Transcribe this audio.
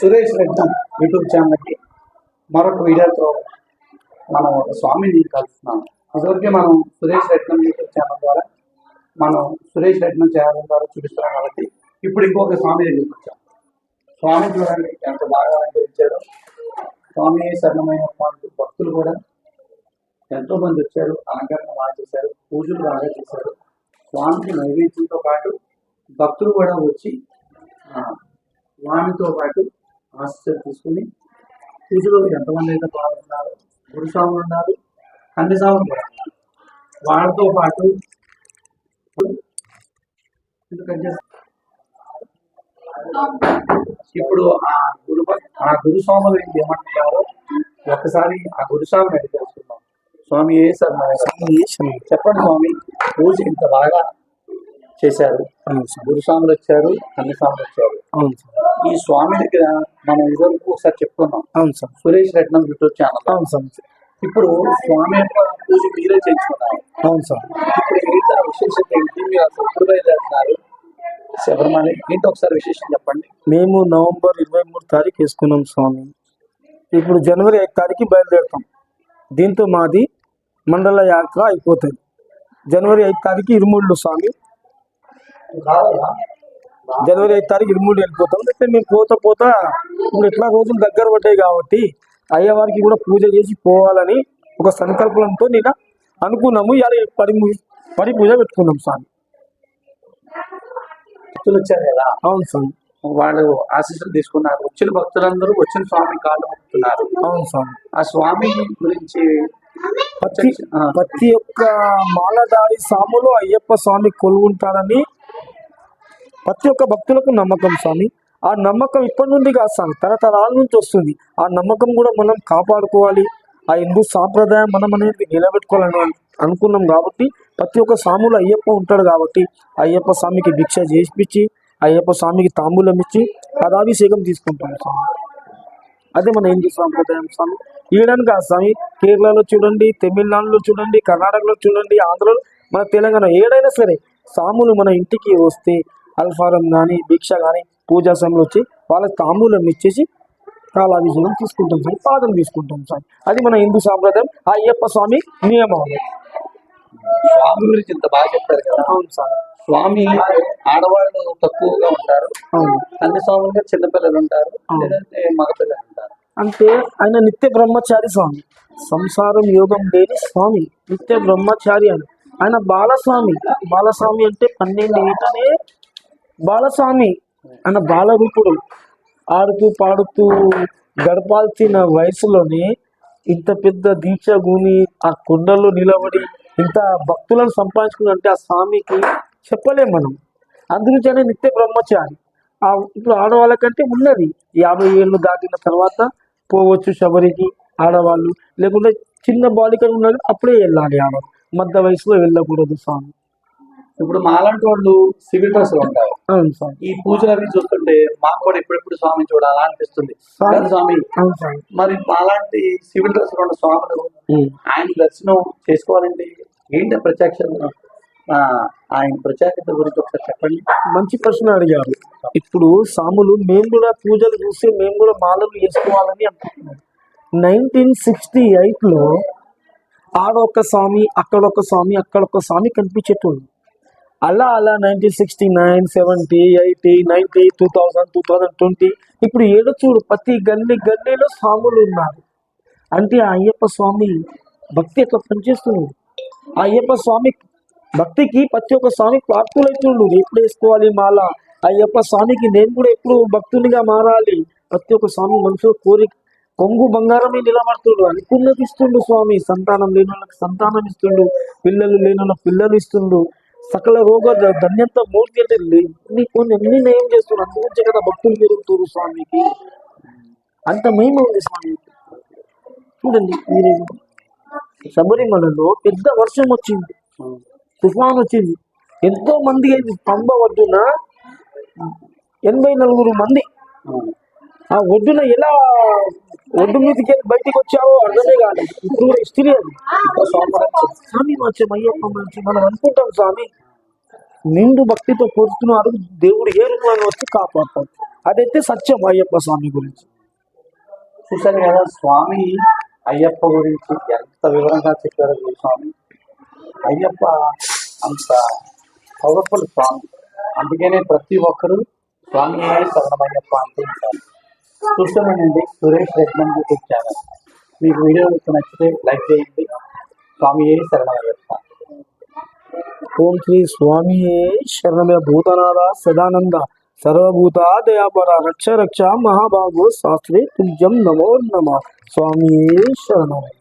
Suresh Reddy YouTube ఛానల్కి మరొక వీడియోతో మనం ఒక స్వామిని కలుస్తున్నాం. ఇదివరకే మనం సురేష్ రెడ్డి యూట్యూబ్ ఛానల్ ద్వారా మనం సురేష్ రెడ్డి ఛానల్ ద్వారా చూపిస్తున్నాం కాబట్టి ఇప్పుడు ఇంకొక స్వామి దగ్గరికి వచ్చాం. స్వామి చూడండి ఎంత బాగా అలంకరించారు. స్వామి సరళమైన భక్తులు కూడా ఎంతో మంది వచ్చారు, అలంకరణ బాగా చేశారు, పూజలు బాగా చేశారు. స్వామికి నైవేద్యంతో పాటు భక్తులు కూడా వచ్చి స్వామితో పాటు ఆశీస్సులు తీసుకుని పూజలో ఎంతమంది అయితే పాల్గొన్నారు, గురుస్వాములు ఉన్నారు, కన్యస్వాములు కూడా ఉన్నారు. వాళ్ళతో పాటు ఇప్పుడు ఆ గురుస్వాములు ఏమంటున్నారో ఒకసారి ఆ గురుస్వామిని అడిగి తెలుసుకుందాం. స్వామి ఏ సార్ చెప్పండి స్వామి, పూజ ఇంత బాగా చేశారు, గురుస్వాములు వచ్చారు, కన్యస్వాములు వచ్చారు. ఈ స్వామి దగ్గర మనం ఇదివరకు ఒకసారి చెప్పుకున్నాం. అవును sir, Suresh Reddy YouTube channel. అవును సార్, ఇప్పుడు స్వామి యొక్క పూజ మీరే చేయించుకున్నారు. అవును సార్, ఇప్పుడు ఏంటి విశేషత ఏంటి? మీరు అసలు ఎప్పుడు బయలుదేరుతున్నారు? శబరిమల ఏంటి ఒకసారి విశేషం చెప్పండి. మేము నవంబర్ 23 తారీఖు వేసుకున్నాం స్వామి. ఇప్పుడు జనవరి 1 తారీఖు బయలుదేరుతాం. దీంతో మాది మండల యాత్ర అయిపోతుంది. జనవరి 5 తారీఖు ఇరుముళ్ళు స్వామి. జనవరి 5 తారీఖు ఇరుముళ్ళు వెళ్ళిపోతాం. అయితే మేము పోతా ఇప్పుడు ఎట్లా రోజులు దగ్గర పడ్డాయి కాబట్టి అయ్యవారికి కూడా పూజ చేసి పోవాలని ఒక సంకల్పంతో నేను అనుకున్నాము. ఇలా పడి పూజ పెట్టుకున్నాం స్వామి. భక్తులు వచ్చారు కదా. అవును స్వామి, వాళ్ళు ఆశీస్సులు తీసుకున్నారు. వచ్చిన భక్తులందరూ వచ్చిన స్వామి కాళ్ళు మొక్కుతున్నారు. అవును స్వామి, ఆ స్వామి గురించి ప్రతి ఒక్క మాలదారి సాములో అయ్యప్ప స్వామి కొలువుంటారని ప్రతి ఒక్క భక్తులకు నమ్మకం స్వామి. ఆ నమ్మకం ఇప్పటి నుండి కాదు స్వామి, తరతరాల నుంచి వస్తుంది. ఆ నమ్మకం కూడా మనం కాపాడుకోవాలి. ఆ హిందూ సాంప్రదాయం మనం అనేది నిలబెట్టుకోవాలని అనుకున్నాం కాబట్టి ప్రతి ఒక్క స్వాములు అయ్యప్ప ఉంటాడు కాబట్టి అయ్యప్ప స్వామికి భిక్ష చేసిపించి అయ్యప్ప స్వామికి తాంబూలం ఇచ్చి పదాభిషేకం తీసుకుంటాం స్వామి. అదే మన హిందూ సాంప్రదాయం స్వామి. ఈయడానికి ఆ స్వామి కేరళలో చూడండి, తమిళనాడులో చూడండి, కర్ణాటకలో చూడండి, ఆంధ్రలో, మన తెలంగాణ ఏడైనా సరే స్వాములు మన ఇంటికి వస్తే అల్ఫారం కానీ భిక్ష కానీ పూజా సమయంలో వచ్చి వాళ్ళకి తాంబూలం ఇచ్చేసి కాలాభిషేకం తీసుకుంటాం సార్, పాదం తీసుకుంటాం సార్. అది మన హిందూ సాంప్రదాయం, ఆ అయ్యప్ప స్వామి నియమాలు. స్వామి గురించి ఇంత బాగా చెప్పారు కదా. అవును సార్, స్వామి ఆడవాళ్ళు తక్కువగా ఉంటారు, అన్ని స్వాములుగా చిన్నపిల్లలు ఉంటారు, లేదంటే మగపిల్లలు ఉంటారు. అంటే ఆయన నిత్య బ్రహ్మచారి స్వామి, సంసారం యోగం లేని స్వామి, నిత్య బ్రహ్మచారి అని. ఆయన బాలస్వామి అంటే 12 ఏటనే బాలస్వామి. ఆయన బాలరూపుడు. ఆడుతూ పాడుతూ గడపాల్సిన వయసులోనే ఇంత పెద్ద దీక్ష భూమి ఆ కొండల్లో నిలబడి ఇంత భక్తులను సంపాదించుకున్నంటే ఆ స్వామికి చెప్పలేం మనం. అందుకనే నిత్య బ్రహ్మచారి. ఇప్పుడు ఆడవాళ్ళకంటే ఉన్నది 50 ఏళ్ళు దాటిన తర్వాత పోవచ్చు శబరికి ఆడవాళ్ళు, లేకుంటే చిన్న బాలికలు ఉన్నది అప్పుడే వెళ్ళాలి. ఆడవాళ్ళు మధ్య వయసులో వెళ్ళకూడదు స్వామి. ఇప్పుడు మాలాంటి వాళ్ళు సివిల్ డ్రెస్ లో ఉంటారు. అవును స్వామి, ఈ పూజలు అవి చూస్తుంటే మాకు కూడా ఎప్పుడెప్పుడు స్వామి చూడాలా అనిపిస్తుంది. స్వామి మరి మాలాంటి సివిల్ డ్రెస్ లో ఉన్న స్వాములు ఆయన దర్శనం చేసుకోవాలంటే ఏంటి ఆయన ప్రత్యేకత గురించి ఒకసారి చెప్పండి. మంచి ప్రశ్న అడిగారు. ఇప్పుడు స్వాములు మేము కూడా పూజలు చూసి మేము కూడా మాలలు వేసుకోవాలని అనుకుంటున్నాం. 1968లో ఆడొక్క స్వామి, అక్కడొక్క స్వామి, అక్కడొక్క స్వామి కనిపించేటోళ్ళు. అలా 1969, 70, 80, 90, 2000, 2020 ఇప్పుడు ఏదో చూడు ప్రతి గల్లీలో స్వాములు ఉన్నారు. అంటే ఆ అయ్యప్ప స్వామి భక్తి ఎట్లా పనిచేస్తుంది. ఆ అయ్యప్ప స్వామి భక్తికి ప్రతి ఒక్క స్వామి పార్కులైతుండు. ఎప్పుడు వేసుకోవాలి మాల, అయ్యప్ప స్వామికి నేను కూడా ఎప్పుడు భక్తునిగా మారాలి. ప్రతి ఒక్క స్వామి మనసు కోరిక కొంగు బంగారమే నిలబడుతుండు. అనుకున్నది ఇస్తుండు స్వామి. సంతానం లేని వాళ్ళకి సంతానం ఇస్తుండు, పిల్లలు లేని వాళ్ళకి పిల్లలు ఇస్తుండు. సకల రోగ ధన్యంత మూర్తి అంటే అన్ని నయం చేస్తున్నారు. అందుగురించే కదా భక్తులు పెరుగుతున్నారు స్వామికి. అంత మహిమ ఉంది స్వామికి. చూడండి మీరు శబరిమలలో పెద్ద వర్షం వచ్చింది, తుఫాన్ వచ్చింది, ఎంతో మంది అయింది. పంబ ఒడ్డున 84 మంది. ఆ ఒడ్డున ఎలా ఒడ్డు మీదకి వెళ్ళి బయటికి వచ్చావో అర్థమే కాలేదు. ఇప్పుడు కూడా హిస్టరీ అది. స్వామి మంచి అయ్యప్ప మంచి మనం అనుకుంటాం స్వామి నిండు భక్తితో కోరుతున్నారు, దేవుడు ఏ రూపంలో వచ్చి కాపాడుతాడు. అదైతే సత్యం అయ్యప్ప స్వామి గురించి. చూశారు కదా స్వామి అయ్యప్ప గురించి ఎంత వివరంగా చెప్పారో స్వామి. అయ్యప్ప అంత పవర్ఫుల్ స్వామి, అందుకనే ప్రతి ఒక్కరూ స్వామి శరణమయ్యప్ప అంటూ ఉంటారు. చూస్తున్నానండి సురేష్ రెడ్మన్ యూట్యూబ్ ఛానల్. మీకు వీడియో నచ్చితే లైక్ చేయండి. స్వామి శరణమయ్యప్ప. ఓం శ్రీ స్వామి శరణమయ భూతనాథ సదానంద సర్వభూత దయాపర రక్ష రక్ష మహాభాగో శాస్త్రి తుల్యం నమో నమ. స్వామి శరణమయ.